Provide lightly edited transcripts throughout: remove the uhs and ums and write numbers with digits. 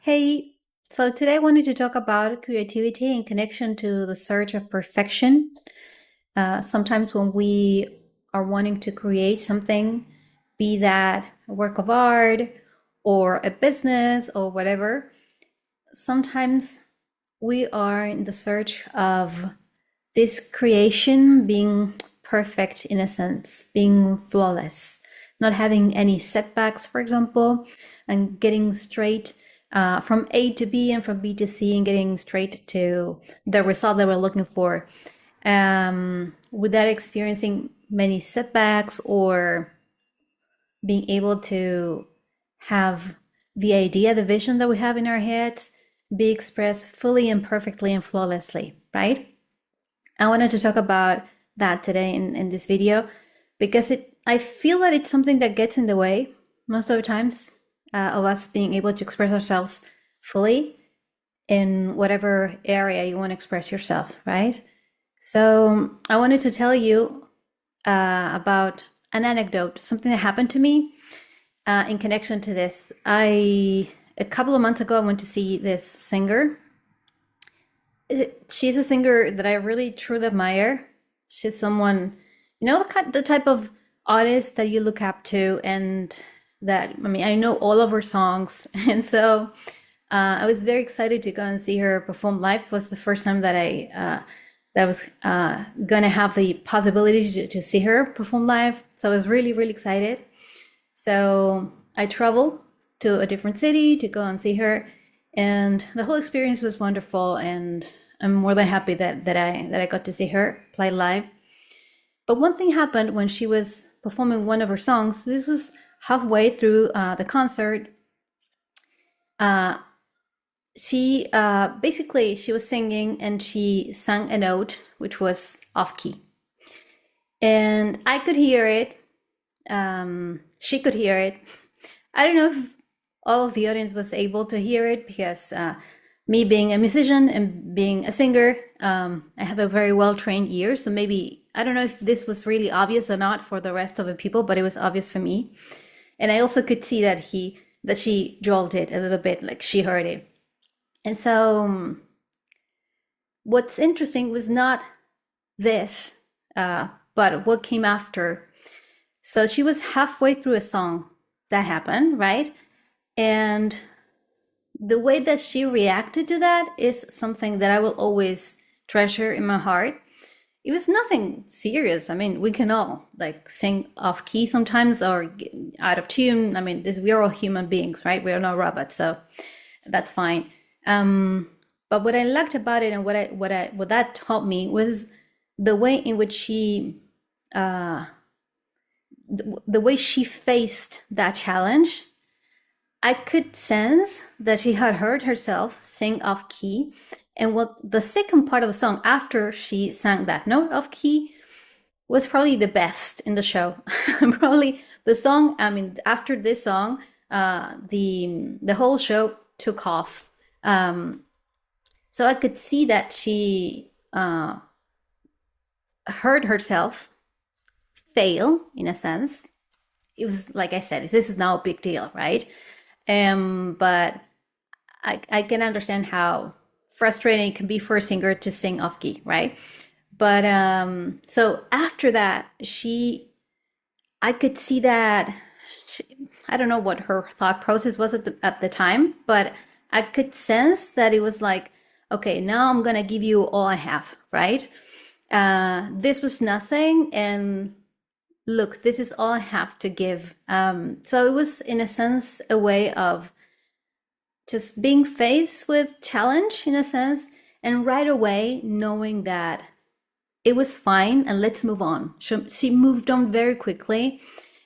Hey, so today I wanted to talk about creativity in connection to the search of perfection. Sometimes when we are wanting to create something, be that a work of art or a business or whatever, sometimes we are in the search of this creation being perfect in a sense, being flawless, not having any setbacks, for example, and getting straight from A to B and from B to C and getting straight to the result that we're looking for without experiencing many setbacks or being able to have the idea, the vision that we have in our heads be expressed fully and perfectly and flawlessly, right? I wanted to talk about that today in this video because I feel that it's something that gets in the way most of the times of us being able to express ourselves fully in whatever area you want to express yourself, right? So I wanted to tell you about an anecdote, something that happened to me in connection to this. A couple of months ago, I went to see this singer. She's a singer that I really truly admire. She's someone, the type of artist that you look up to, and that, I mean, I know all of her songs. And so I was very excited to go and see her perform live. It was the first time that that was going to have the possibility to see her perform live. So I was really, really excited. So I traveled to a different city to go and see her, and the whole experience was wonderful. And I'm more than happy that I got to see her play live. But one thing happened when she was performing one of her songs. This was halfway through the concert. She basically she was singing and she sang a note which was off key, and I could hear it. She could hear it. I don't know if all of the audience was able to hear it because me being a musician and being a singer, I have a very well-trained ear. So maybe, I don't know if this was really obvious or not for the rest of the people, but it was obvious for me. And I also could see that she jolted a little bit, like she heard it. And so what's interesting was not this, but what came after. So she was halfway through a song that happened, right? And the way that she reacted to that is something that I will always treasure in my heart. It was nothing serious. I mean, we can all like sing off key sometimes or get out of tune. I mean, we're all human beings, right? We are not robots, so that's fine. But what I liked about it and what that taught me was the way in which the way she faced that challenge. I could sense that she had heard herself sing off key. And what the second part of the song, after she sang that note off key, was probably the best in the show. Probably the song, I mean, after this song, the whole show took off. So I could see that she heard herself fail in a sense. It was like I said, this is now a big deal, right? But I can understand how frustrating it can be for a singer to sing off key, right? But so after that, I could see that I don't know what her thought process was at the time, but I could sense that it was like, okay, now I'm gonna give you all I have, right? This was nothing, and look, this is all I have to give. So it was, in a sense, a way of just being faced with challenge, in a sense, and right away knowing that it was fine and let's move on. She moved on very quickly,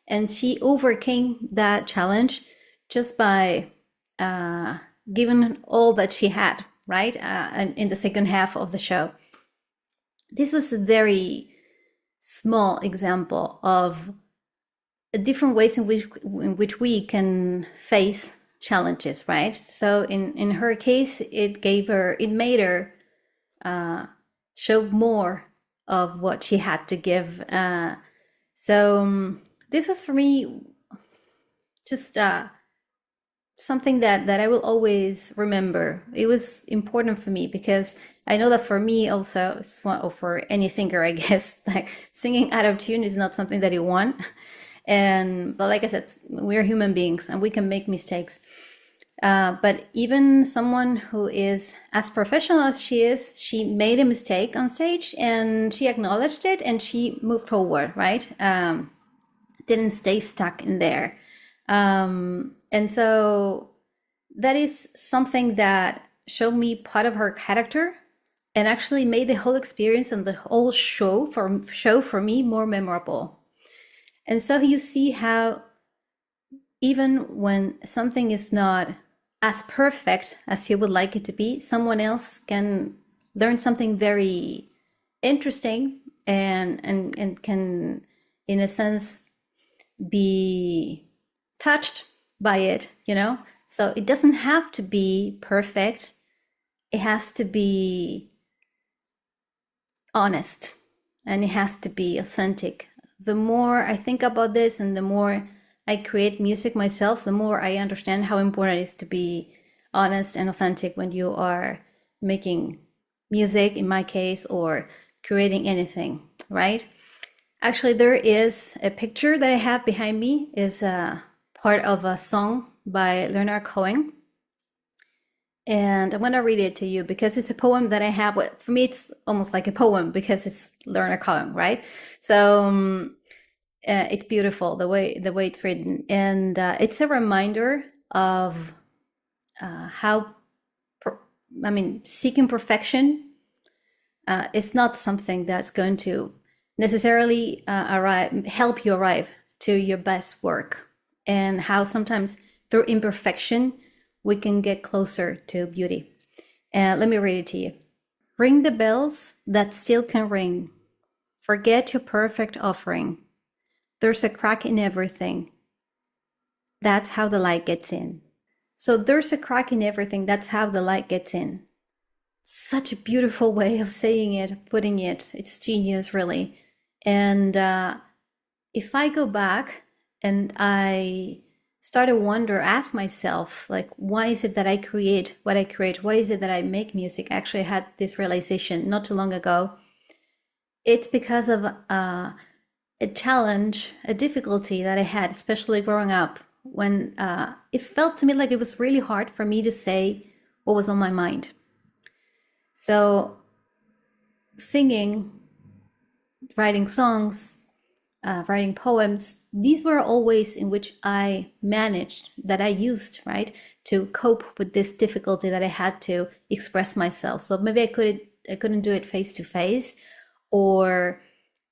and she overcame that challenge just by giving all that she had, right? In the second half of the show. This was a very small example of different ways in which we can face challenges, right? So in her case, it made her show more of what she had to give. So this was for me just something that I will always remember. It was important for me because I know that for me also, or for any singer, I guess, like singing out of tune is not something that you want. And but like I said, we're human beings and we can make mistakes. But even someone who is as professional as she is, she made a mistake on stage and she acknowledged it and she moved forward, right? Didn't stay stuck in there. And so that is something that showed me part of her character and actually made the whole experience and the whole show for me more memorable. And so you see how even when something is not as perfect as you would like it to be, someone else can learn something very interesting and can, in a sense, be touched by it, you know? So it doesn't have to be perfect. It has to be honest and it has to be authentic. The more I think about this and the more I create music myself, the more I understand how important it is to be honest and authentic when you are making music, in my case, or creating anything, right? Actually, there is a picture that I have behind me, is a part of a song by Leonard Cohen. And I'm going to read it to you because it's a poem that I have. For me, it's almost like a poem because it's Leonard Cohen, right? So it's beautiful the way it's written, and it's a reminder of how, seeking perfection is not something that's going to necessarily help you arrive to your best work, and how sometimes through imperfection we can get closer to beauty. And let me read it to you. Ring the bells that still can ring. Forget your perfect offering. There's a crack in everything. That's how the light gets in. So there's a crack in everything. That's how the light gets in. Such a beautiful way of saying it, putting it. It's genius, really. And if I go back and I start to ask myself, like, why is it that I create what I create? Why is it that I make music? Actually, I had this realization not too long ago. It's because of a challenge, a difficulty that I had, especially growing up, when it felt to me like it was really hard for me to say what was on my mind. So singing, writing songs, writing poems, these were all ways in which I managed, that I used, right, to cope with this difficulty that I had to express myself. So maybe I couldn't do it face to face, or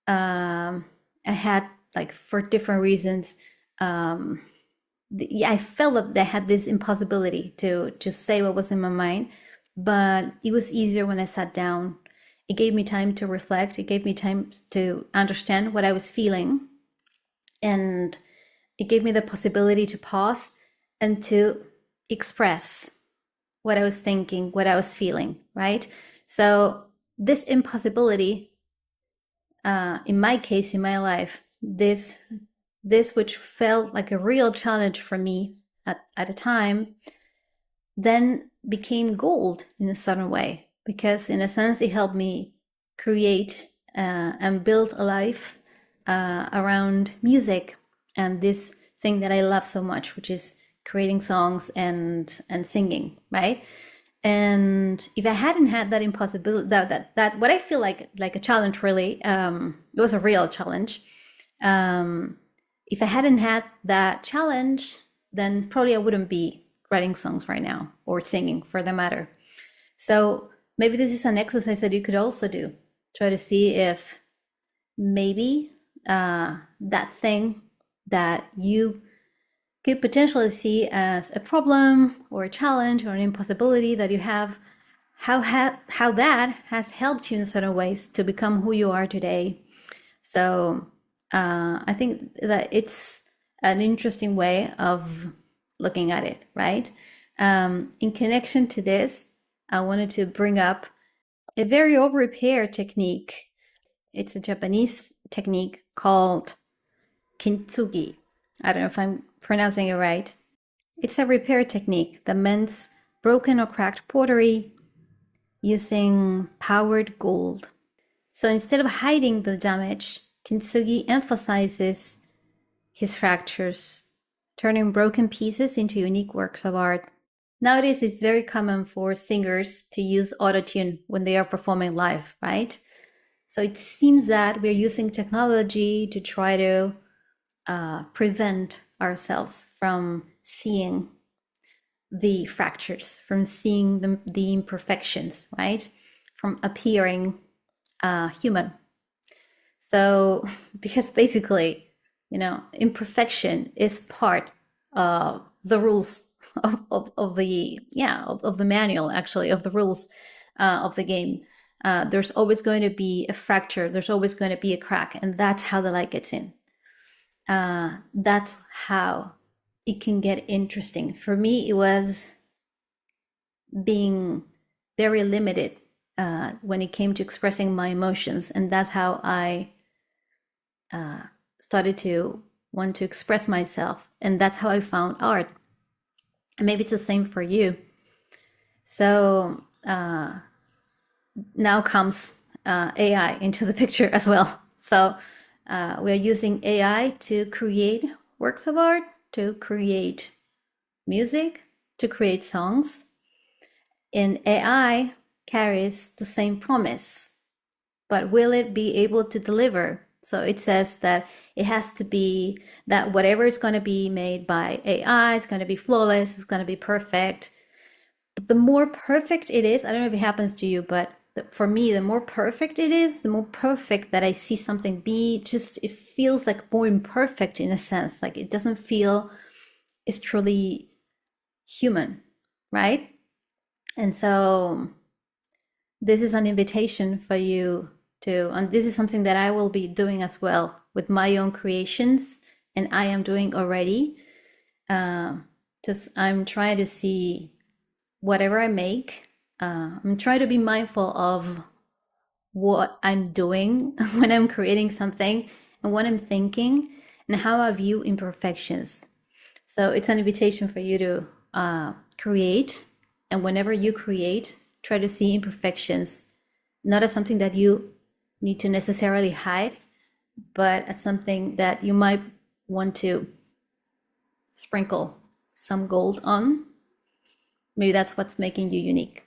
I had, like, for different reasons, I felt that I had this impossibility to just say what was in my mind. But it was easier when I sat down. It gave me time to reflect. It gave me time to understand what I was feeling. And it gave me the possibility to pause and to express what I was thinking, what I was feeling, right? So this impossibility, in my case, in my life, this which felt like a real challenge for me at a time, then became gold in a certain way, because in a sense it helped me create and build a life around music and this thing that I love so much, which is creating songs and singing, right? And if I hadn't had that impossibility, that what I feel like a challenge, really, it was a real challenge. If I hadn't had that challenge, then probably I wouldn't be writing songs right now, or singing for the matter. So maybe this is an exercise that you could also do. Try to see if maybe that thing that you could potentially see as a problem or a challenge or an impossibility that you have, how that has helped you in certain ways to become who you are today. So I think that it's an interesting way of looking at it, right? In connection to this, I wanted to bring up a very old repair technique. It's a Japanese technique called Kintsugi. I don't know if I'm pronouncing it right. It's a repair technique that mends broken or cracked pottery using powdered gold. So instead of hiding the damage, Kintsugi emphasizes his fractures, turning broken pieces into unique works of art. Nowadays, it's very common for singers to use autotune when they are performing live, right? So it seems that we're using technology to try to prevent ourselves from seeing the fractures, from seeing the imperfections, right? From appearing human. So, because basically, imperfection is part of the rules of the manual, actually, of the rules of the game. There's always going to be a fracture, there's always going to be a crack, and that's how the light gets in. That's how it can get interesting. For me, it was being very limited when it came to expressing my emotions, and that's how I started to want to express myself, and that's how I found art. And maybe it's the same for you. So now comes AI into the picture as well. So we're using AI to create works of art, to create music, to create songs. And AI carries the same promise, but will it be able to deliver? So it says that it has to be that whatever is going to be made by AI, it's going to be flawless, it's going to be perfect. But the more perfect it is, I don't know if it happens to you, but for me, the more perfect it is, the more perfect that I see something be, just it feels like more imperfect in a sense. Like it doesn't feel it's truly human, right? And so this is an invitation for you to, and this is something that I will be doing as well with my own creations, and I am doing already. Just I'm trying to see whatever I make. I'm trying to be mindful of what I'm doing when I'm creating something and what I'm thinking and how I view imperfections. So it's an invitation for you to create. And whenever you create, try to see imperfections, not as something that you need to necessarily hide, but as something that you might want to sprinkle some gold on. Maybe that's what's making you unique.